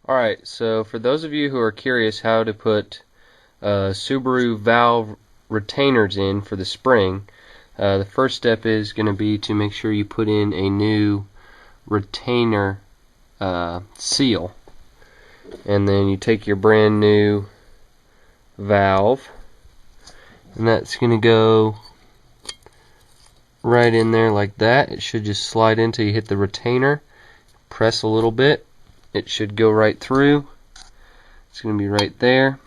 Alright, so for those of you who are curious how to put Subaru valve retainers in for the spring, the first step is going to be to make sure you put in a new retainer seal. And then you take your brand new valve, and that's going to go right in there like that. It should just slide in till you hit the retainer. Press a little bit. It should go right through. It's going to be right there.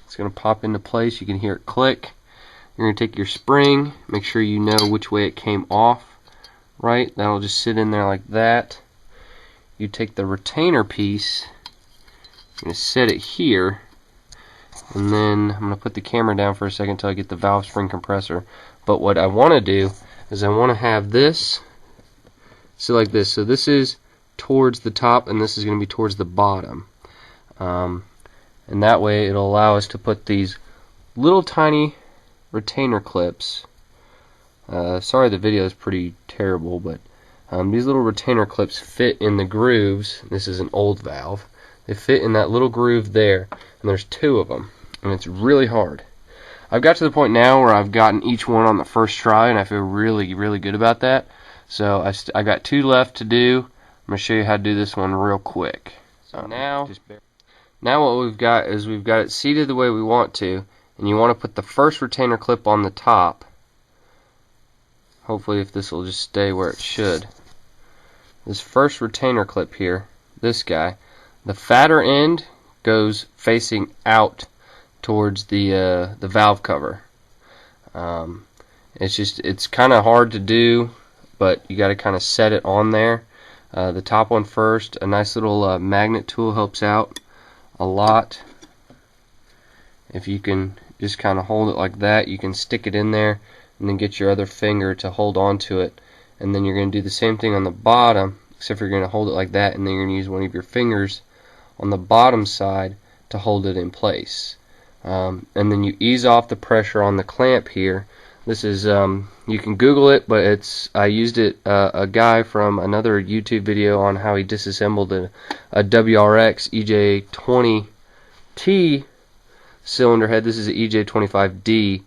It's going to pop into place. You can hear it click. You're going to take your spring, make sure you know which way it came off. Right, that'll just sit in there like that. You take the retainer piece, I'm going to set it here, and then I'm going to put the camera down for a second until I get the valve spring compressor. But what I want to do is I want to have this sit like this. So this is towards the top and this is going to be towards the bottom. And that way it'll allow us to put these little tiny retainer clips. Sorry the video is pretty terrible, but these little retainer clips fit in the grooves. This is an old valve. They fit in that little groove there, and there's two of them, and it's really hard. I've got to the point now where I've gotten each one on the first try, and I feel really, really good about that. So I got two left to do. I'm going to show you how to do this one real quick. So now what we've got is we've got it seated the way we want to, and you want to put the first retainer clip on the top. Hopefully if this will just stay where it should. This first retainer clip here, this guy, the fatter end goes facing out towards the valve cover. It's kind of hard to do, but you got to kind of set it on there. The top one first. A nice little magnet tool helps out a lot. If you can just kind of hold it like that, you can stick it in there and then get your other finger to hold on to it, and then you're going to do the same thing on the bottom, except you're going to hold it like that, and then you're going to use one of your fingers on the bottom side to hold it in place. And then you ease off the pressure on the clamp here. This is you can Google it, but I used it a guy from another YouTube video on how he disassembled a WRX EJ20D cylinder head. This is an EJ25D,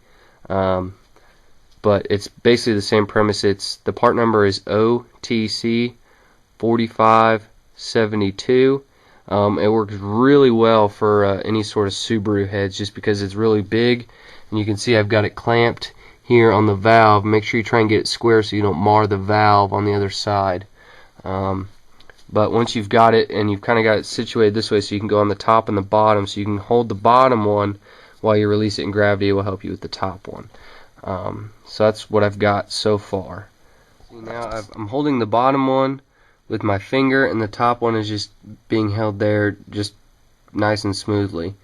but it's basically the same premise. The part number is OTC 4572. It works really well for any sort of Subaru heads, just because it's really big, and you can see I've got it clamped here on the valve. Make sure you try and get it square so you don't mar the valve on the other side. But once you've got it, and you've kind of got it situated this way so you can go on the top and the bottom, so you can hold the bottom one while you release it in gravity. It will help you with the top one. So that's what I've got so far. See, now I'm holding the bottom one with my finger, and the top one is just being held there just nice and smoothly.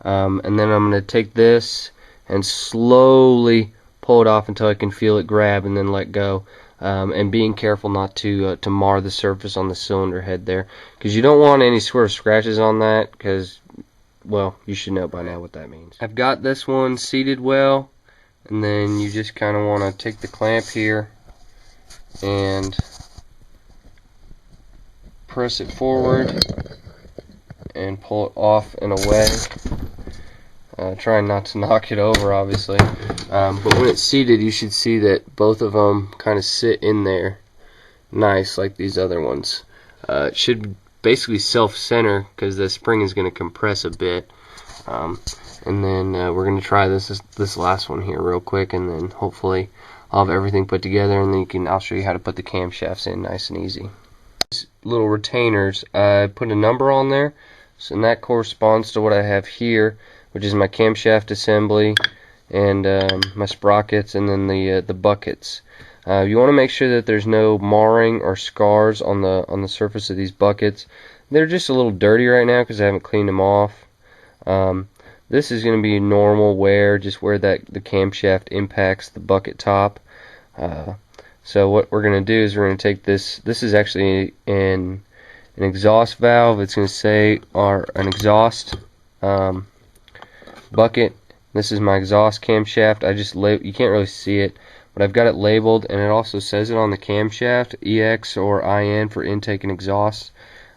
And then I'm going to take this and slowly pull it off until I can feel it grab, and then let go. And being careful not to mar the surface on the cylinder head there, because you don't want any sort of scratches on that, because, well, you should know by now what that means. I've got this one seated well, and then you just kind of want to take the clamp here and press it forward and pull it off and away. Trying not to knock it over, obviously. But when it's seated, you should see that both of them kind of sit in there nice, like these other ones. It should basically self-center, because the spring is going to compress a bit. And then we're going to try this last one here real quick, and then hopefully I'll have everything put together, and then I'll show you how to put the camshafts in nice and easy. These little retainers, I put a number on there, so and that corresponds to what I have here, which is my camshaft assembly and my sprockets, and then the buckets. You want to make sure that there's no marring or scars on the surface of these buckets. They're just a little dirty right now because I haven't cleaned them off. This is going to be normal wear, just where the camshaft impacts the bucket top. So what we're going to do is we're going to take this. This is actually an exhaust valve. It's going to say an exhaust bucket. This is my exhaust camshaft. You can't really see it, but I've got it labeled, and it also says it on the camshaft, EX or IN for intake and exhaust.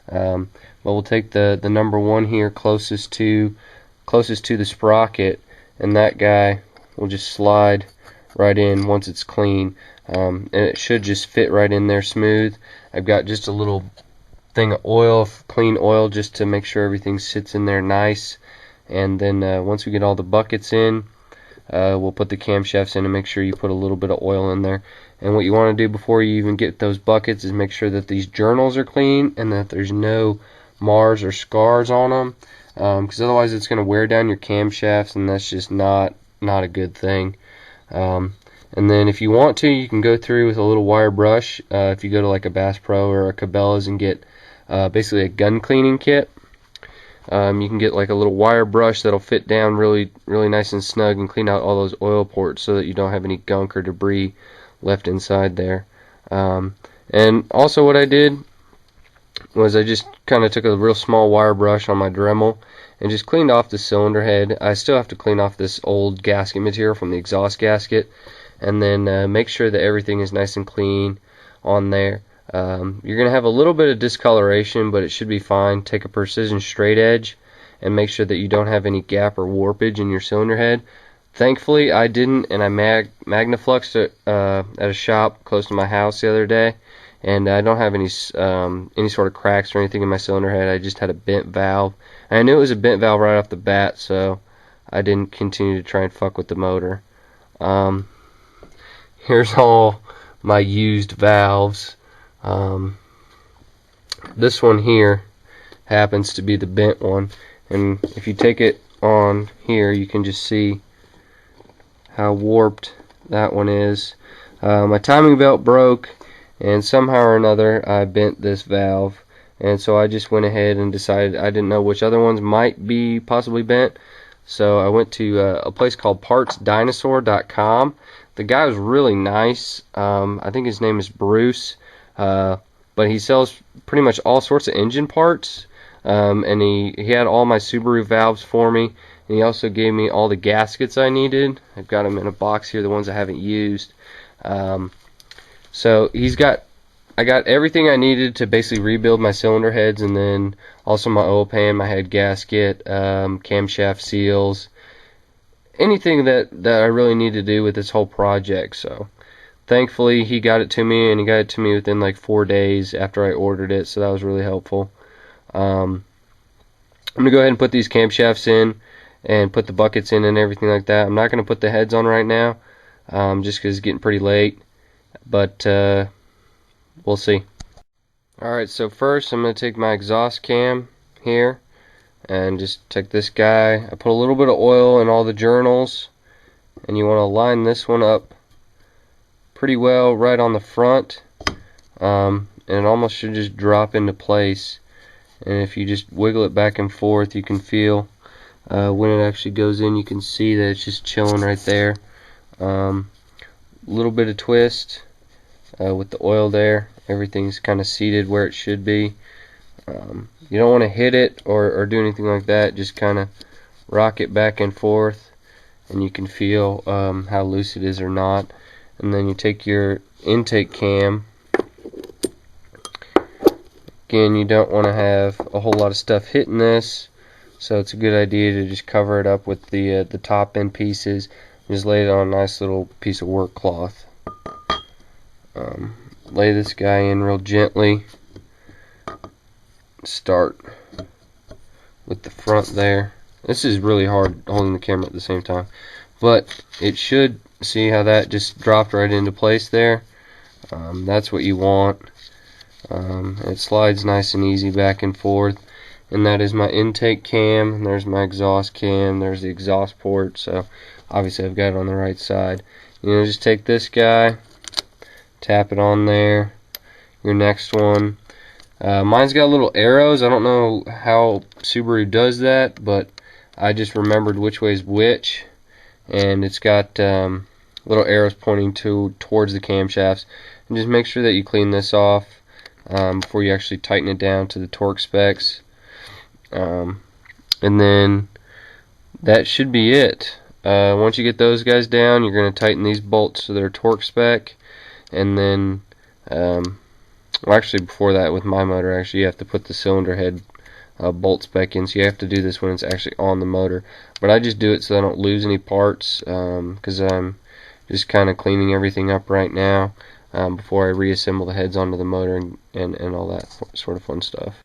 But we'll take the number 1 here closest to the sprocket, and that guy will just slide right in once it's clean, and it should just fit right in there smooth. I've got just a little thing of oil, clean oil, just to make sure everything sits in there nice. And then once we get all the buckets in, we'll put the camshafts in and make sure you put a little bit of oil in there. And what you want to do before you even get those buckets is make sure that these journals are clean and that there's no mars or scars on them, because otherwise it's going to wear down your camshafts, and that's just not a good thing. And then if you want to, you can go through with a little wire brush, if you go to like a Bass Pro or a Cabela's and get basically a gun cleaning kit. You can get like a little wire brush that'll fit down really nice and snug and clean out all those oil ports so that you don't have any gunk or debris left inside there. And also what I did was I just kind of took a real small wire brush on my Dremel and just cleaned off the cylinder head. I still have to clean off this old gasket material from the exhaust gasket, and then make sure that everything is nice and clean on there. You're going to have a little bit of discoloration, but it should be fine. Take a precision straight edge and make sure that you don't have any gap or warpage in your cylinder head. Thankfully I didn't, and I magnafluxed it at a shop close to my house the other day, and I don't have any sort of cracks or anything in my cylinder head. I just had a bent valve, and I knew it was a bent valve right off the bat, so I didn't continue to try and fuck with the motor. Here's all my used valves. This one here happens to be the bent one, and if you take it on here, you can just see how warped that one is. My timing belt broke, and somehow or another I bent this valve, and so I just went ahead and decided I didn't know which other ones might be possibly bent, so I went to a place called partsdinosaur.com. The guy was really nice. I think his name is Bruce, but he sells pretty much all sorts of engine parts, and he had all my Subaru valves for me, and he also gave me all the gaskets I needed. I've got them in a box here, the ones I haven't used. So I got everything I needed to basically rebuild my cylinder heads, and then also my oil pan, my head gasket, camshaft seals, anything that I really need to do with this whole project. So thankfully he got it to me, and he got it to me within like 4 days after I ordered it, so that was really helpful. I'm going to go ahead and put these camshafts in and put the buckets in and everything like that. I'm not going to put the heads on right now, just because it's getting pretty late, but we'll see. Alright, so first I'm going to take my exhaust cam here and just take this guy. I put a little bit of oil in all the journals, and you want to line this one up pretty well right on the front, and it almost should just drop into place. And if you just wiggle it back and forth, you can feel when it actually goes in, you can see that it's just chilling right there. Little bit of twist with the oil there. Everything's kind of seated where it should be. You don't want to hit it or do anything like that. Just kind of rock it back and forth, and you can feel how loose it is or not. And then you take your intake cam. Again, you don't want to have a whole lot of stuff hitting this, so it's a good idea to just cover it up with the top end pieces. Just lay it on a nice little piece of work cloth. Lay this guy in real gently. Start with the front there. This is really hard holding the camera at the same time, but it should, see how that just dropped right into place there. That's what you want. It slides nice and easy back and forth, and that is my intake cam, and there's my exhaust cam, there's the exhaust port, so obviously I've got it on the right side. Just take this guy, tap it on there, your next one. Mine's got little arrows. I don't know how Subaru does that, but I just remembered which way is which, and it's got little arrows pointing towards the camshafts. And just make sure that you clean this off before you actually tighten it down to the torque specs, and then that should be it. Once you get those guys down, you're going to tighten these bolts to their torque spec, and then well, actually before that with my motor, actually you have to put the cylinder head bolts back in, so you have to do this when it's actually on the motor. But I just do it so I don't lose any parts, because I'm just kind of cleaning everything up right now before I reassemble the heads onto the motor and all that sort of fun stuff.